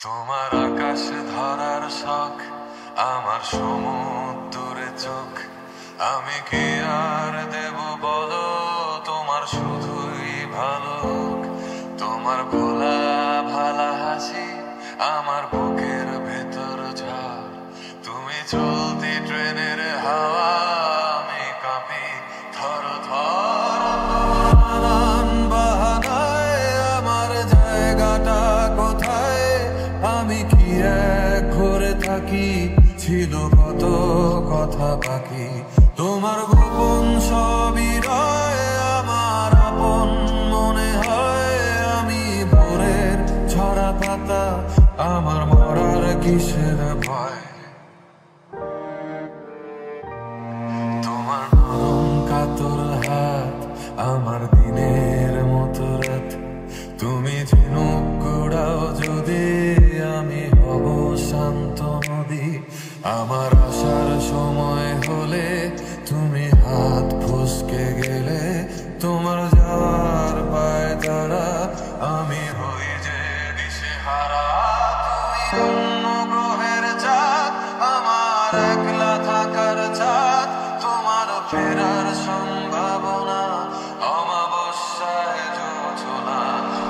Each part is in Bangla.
তোমার আকাশ ধরার শখ, আমার সমুদ্রে চোখ। আমি কি আর দেব বলো, তোমার শুধুই ভালো হোক। তোমার ভোলা ভালা হাসি আমার বুকের ভেতর ঝড়। তুমি চলতি ট্রেনের হাওয়া, আমি কাঁপি থর থর। নানান বাহানায় আমার জায়গাটা কোথায়, আমি কি এক ঘরে থাকি, ছিল কত কথা বাকি। তোমার গোপন সবই রয়, আমার আপন মনে হয়। আমি ভোরের ছড়া পাতা, আমার মরার কিসের ভয়। তোমার নরম কাতর হাত, আমার দিনের মতো রাত। তুমি ঝিনুক কুড়াও যদি, আমি হব শান্ত নদী। আমার আসার সময় হলে তুমি হাত ফসকে গেলে, তোমার যাওয়ার পায় তারা, আমি হই যে দিশেহারা। তুমি অন্য গ্রহের চাঁদ, আমার একলা থাকার চাঁদ। তোমার ফেরার সম্ভাবনা, অমাবস্যায় জোছনা।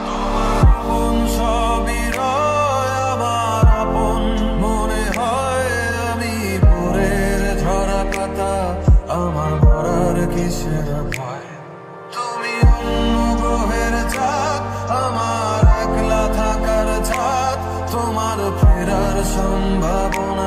তোমার আপন সবই রয়, আমার আপন মনে হয়। আমি ভোরের ঝরা পাতা, আমার মরার কিসের ভয়। তুমি অন্য গ্রহের চাঁদ, আমার একলা থাকার চাঁদ। তোমার ফেরার সম্ভাবনা,